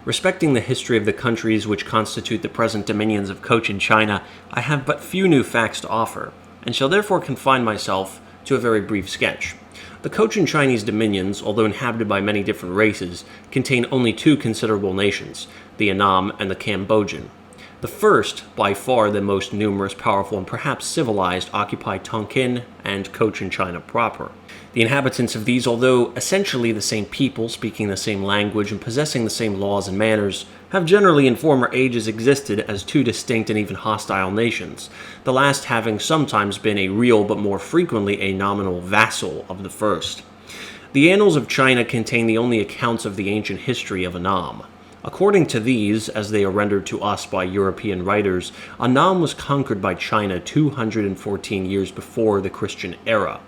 Respecting the history of the countries which constitute the present dominions of Cochin China, I have but few new facts to offer, and shall therefore confine myself to a very brief sketch. The Cochin Chinese dominions, although inhabited by many different races, contain only two considerable nations, the Annam and the Cambodian. The first, by far the most numerous, powerful, and perhaps civilized, occupy Tonkin and Cochin China proper. The inhabitants of these, although essentially the same people, speaking the same language, and possessing the same laws and manners, have generally in former ages existed as two distinct and even hostile nations, the last having sometimes been a real but more frequently a nominal vassal of the first. The annals of China contain the only accounts of the ancient history of Annam. According to these, as they are rendered to us by European writers, Annam was conquered by China 214 years before the Christian era,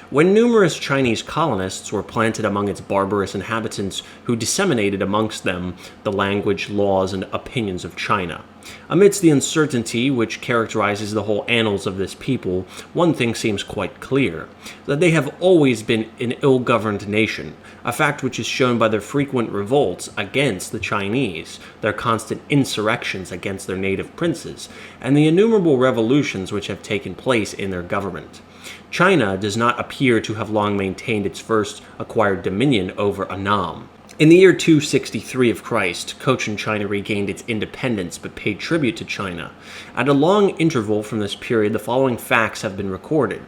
when numerous Chinese colonists were planted among its barbarous inhabitants who disseminated amongst them the language, laws, and opinions of China. Amidst the uncertainty which characterizes the whole annals of this people, one thing seems quite clear, that they have always been an ill-governed nation, a fact which is shown by their frequent revolts against the Chinese, their constant insurrections against their native princes, and the innumerable revolutions which have taken place in their government. China does not appear to have long maintained its first acquired dominion over Annam. In the year 263 of Christ, Cochin China regained its independence but paid tribute to China. At a long interval from this period, the following facts have been recorded.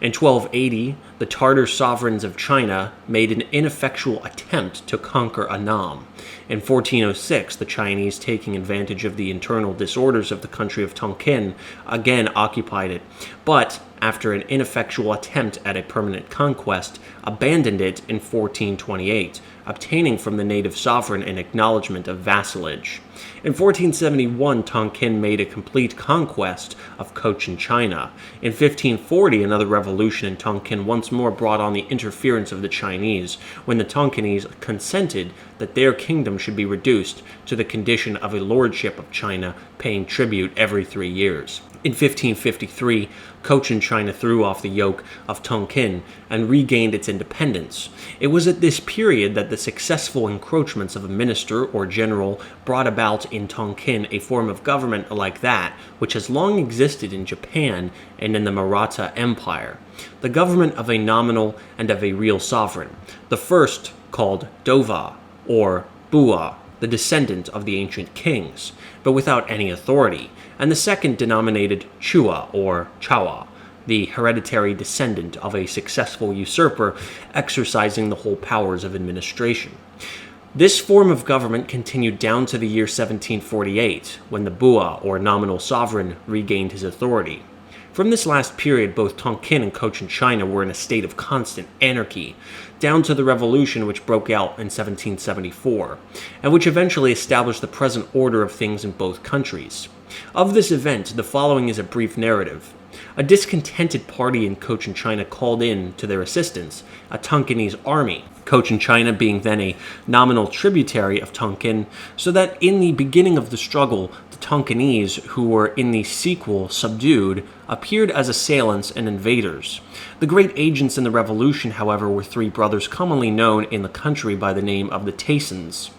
In 1280, the Tartar sovereigns of China made an ineffectual attempt to conquer Annam. In 1406, the Chinese, taking advantage of the internal disorders of the country of Tonkin, again occupied it, but, after an ineffectual attempt at a permanent conquest, abandoned it in 1428, obtaining from the native sovereign an acknowledgement of vassalage. In 1471, Tonkin made a complete conquest of Cochin China. In 1540, another revolution in Tonkin once more brought on the interference of the Chinese, when the Tonkinese consented that their kingdom should be reduced to the condition of a lordship of China, paying tribute every 3 years. In 1553, Cochin China threw off the yoke of Tonkin and regained its independence. It was at this period that the successful encroachments of a minister or general brought about in Tonkin a form of government like that which has long existed in Japan and in the Maratha Empire, the government of a nominal and of a real sovereign, the first called Dova, or Bua, the descendant of the ancient kings, but without any authority, and the second denominated Chua, or Chawa, the hereditary descendant of a successful usurper exercising the whole powers of administration. This form of government continued down to the year 1748, when the Bua, or nominal sovereign, regained his authority. From this last period, both Tonkin and Cochin China were in a state of constant anarchy, down to the revolution which broke out in 1774, and which eventually established the present order of things in both countries. Of this event, the following is a brief narrative. A discontented party in Cochin China called in to their assistance a Tonkinese army, Cochin China being then a nominal tributary of Tonkin, so that in the beginning of the struggle, the Tonkinese, who were in the sequel subdued, appeared as assailants and invaders. The great agents in the revolution, however, were three brothers commonly known in the country by the name of the Taisons.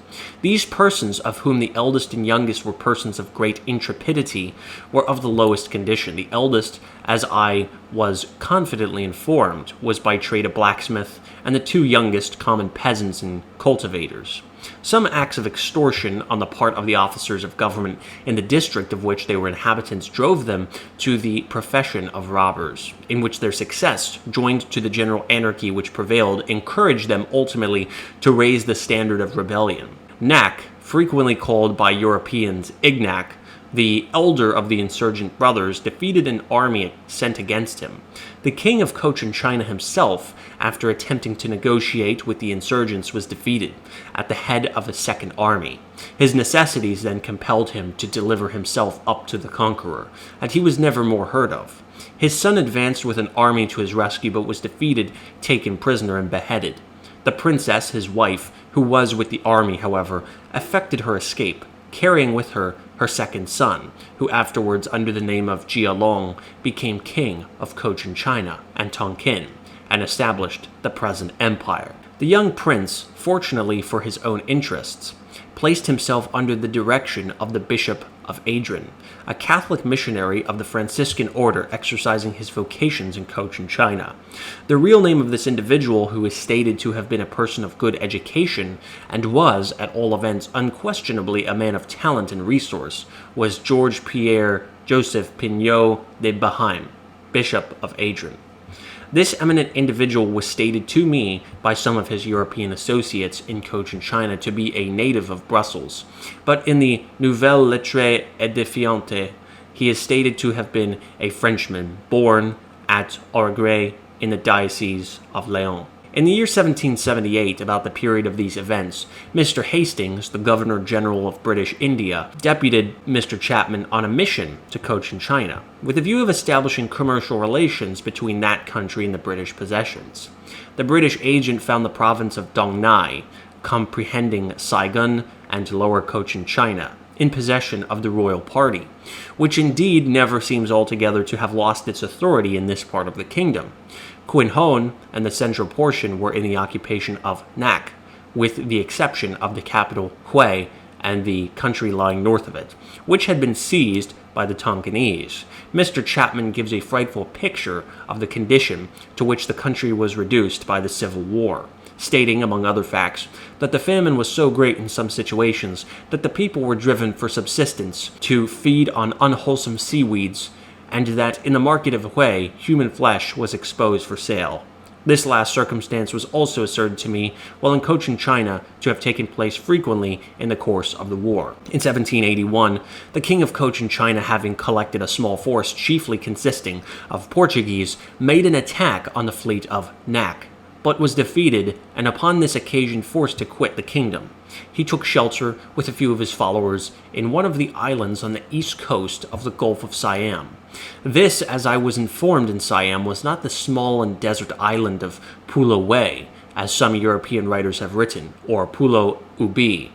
These persons, of whom the eldest and youngest were persons of great intrepidity, were of the lowest condition. The eldest, as I was confidently informed, was by trade a blacksmith, and the two youngest common peasants and cultivators. Some acts of extortion on the part of the officers of government in the district of which they were inhabitants drove them to the profession of robbers, in which their success, joined to the general anarchy which prevailed, encouraged them ultimately to raise the standard of rebellion. Nak, frequently called by Europeans Ignac, the elder of the insurgent brothers, defeated an army sent against him. The king of Cochin China himself, after attempting to negotiate with the insurgents, was defeated at the head of a second army. His necessities then compelled him to deliver himself up to the conqueror, and he was never more heard of. His son advanced with an army to his rescue, but was defeated, taken prisoner, and beheaded. The princess, his wife, who was with the army, however, effected her escape, carrying with her her second son, who afterwards, under the name of Jialong, became king of Cochin China and Tonkin, and established the present empire. The young prince, fortunately for his own interests, placed himself under the direction of the Bishop of Adrian, a Catholic missionary of the Franciscan order exercising his vocations in Cochin China. The real name of this individual, who is stated to have been a person of good education and was, at all events, unquestionably a man of talent and resource, was George Pierre Joseph Pignot de Baheim, Bishop of Adrian. This eminent individual was stated to me by some of his European associates in Cochin China to be a native of Brussels, but in the Nouvelle Lettre Edifiante, he is stated to have been a Frenchman born at Orgray in the Diocese of Leon. In the year 1778, about the period of these events, Mr. Hastings, the Governor-General of British India, deputed Mr. Chapman on a mission to Cochin China, with a view of establishing commercial relations between that country and the British possessions. The British agent found the province of Dong Nai, comprehending Saigon and Lower Cochin China, in possession of the royal party, which indeed never seems altogether to have lost its authority in this part of the kingdom. Quin Hon and the central portion were in the occupation of Nak, with the exception of the capital Hue and the country lying north of it, which had been seized by the Tonkinese. Mr. Chapman gives a frightful picture of the condition to which the country was reduced by the Civil War, stating, among other facts, that the famine was so great in some situations that the people were driven for subsistence to feed on unwholesome seaweeds, and that in the market of Hue, human flesh was exposed for sale. This last circumstance was also asserted to me while in Cochin China to have taken place frequently in the course of the war. In 1781, the King of Cochin China, having collected a small force chiefly consisting of Portuguese, made an attack on the fleet of Nak, but was defeated and upon this occasion forced to quit the kingdom. He took shelter with a few of his followers in one of the islands on the east coast of the Gulf of Siam. This, as I was informed in Siam, was not the small and desert island of Pulo Wei, as some European writers have written, or Pulo Ubi,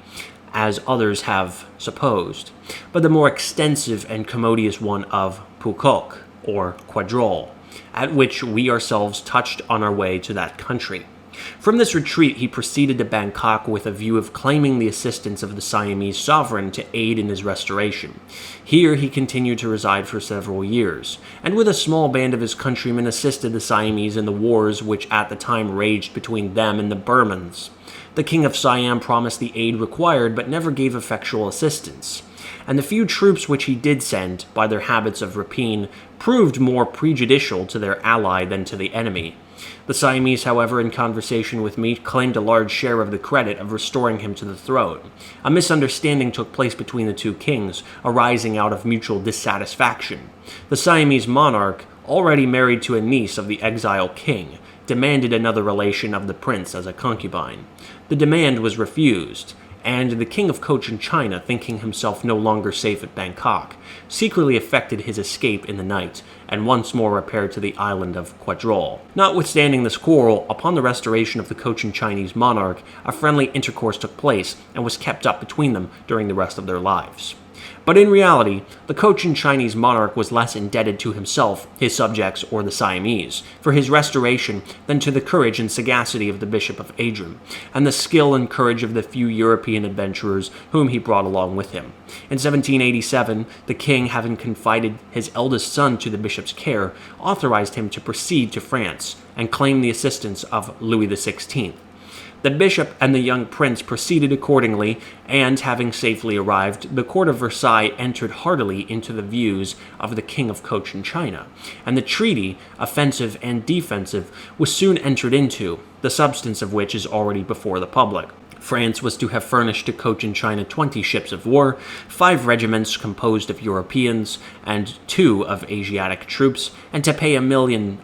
as others have supposed, but the more extensive and commodious one of Pukok, or Quadrol, at which we ourselves touched on our way to that country. From this retreat, he proceeded to Bangkok with a view of claiming the assistance of the Siamese sovereign to aid in his restoration. Here he continued to reside for several years, and with a small band of his countrymen assisted the Siamese in the wars which at the time raged between them and the Burmans. The King of Siam promised the aid required, but never gave effectual assistance, and the few troops which he did send, by their habits of rapine, proved more prejudicial to their ally than to the enemy. The Siamese, however, in conversation with me, claimed a large share of the credit of restoring him to the throne. A misunderstanding took place between the two kings, arising out of mutual dissatisfaction. The Siamese monarch, already married to a niece of the exiled king, demanded another relation of the prince as a concubine. The demand was refused, and the King of Cochin China, thinking himself no longer safe at Bangkok, secretly effected his escape in the night, and once more repaired to the island of Quadrol. Notwithstanding this quarrel, upon the restoration of the Cochin Chinese monarch, a friendly intercourse took place, and was kept up between them during the rest of their lives. But in reality, the Cochin Chinese monarch was less indebted to himself, his subjects, or the Siamese, for his restoration than to the courage and sagacity of the Bishop of Adrian, and the skill and courage of the few European adventurers whom he brought along with him. In 1787, the king, having confided his eldest son to the bishop's care, authorized him to proceed to France and claim the assistance of Louis XVI. The bishop and the young prince proceeded accordingly, and having safely arrived, the court of Versailles entered heartily into the views of the King of Cochin China, and the treaty, offensive and defensive, was soon entered into, the substance of which is already before the public. France was to have furnished to Cochin China 20 ships of war, 5 regiments composed of Europeans, and 2 of Asiatic troops, and to pay $1 million,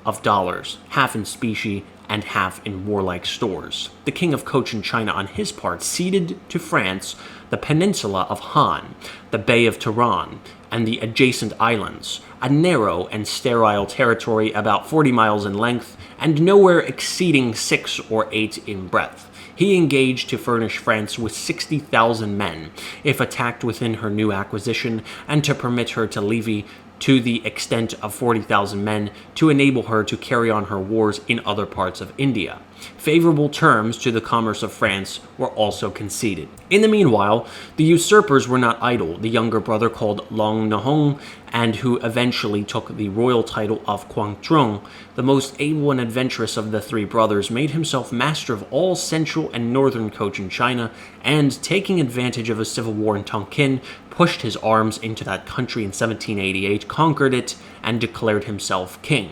half in specie and half in warlike stores. The King of Cochin China, on his part, ceded to France the peninsula of Han, the Bay of Tehran, and the adjacent islands, a narrow and sterile territory about 40 miles in length and nowhere exceeding 6 or 8 in breadth. He engaged to furnish France with 60,000 men, if attacked within her new acquisition, and to permit her to levy to the extent of 40,000 men to enable her to carry on her wars in other parts of India. Favorable terms to the commerce of France were also conceded. In the meanwhile, the usurpers were not idle. The younger brother, called Long Nahong, and who eventually took the royal title of Quang, the most able and adventurous of the three brothers, made himself master of all central and northern Cochin China, and, taking advantage of a civil war in Tonkin, pushed his arms into that country in 1788, conquered it, and declared himself king.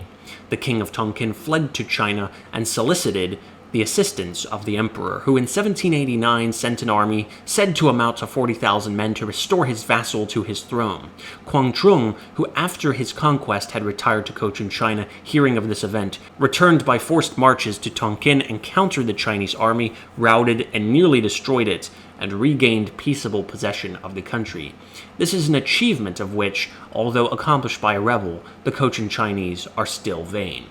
The king of Tonkin fled to China and solicited the assistance of the emperor, who in 1789 sent an army said to amount to 40,000 men to restore his vassal to his throne. Quang, who after his conquest had retired to Cochin China, hearing of this event, returned by forced marches to Tonkin, encountered the Chinese army, routed and nearly destroyed it, and regained peaceable possession of the country. This is an achievement of which, although accomplished by a rebel, the Cochin Chinese are still vain.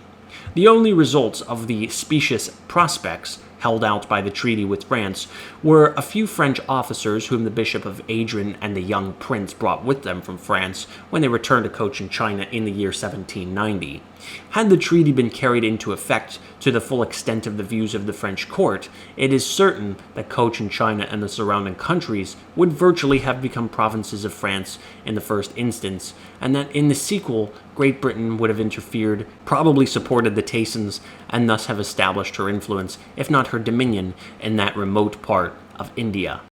The only results of the specious prospects held out by the treaty with France were a few French officers whom the Bishop of Adrian and the young prince brought with them from France when they returned to Cochin China in the year 1790. Had the treaty been carried into effect to the full extent of the views of the French court, it is certain that Cochin China and the surrounding countries would virtually have become provinces of France in the first instance, and that in the sequel, Great Britain would have interfered, probably supported the Taisans, and thus have established her influence, if not her dominion, in that remote part of India.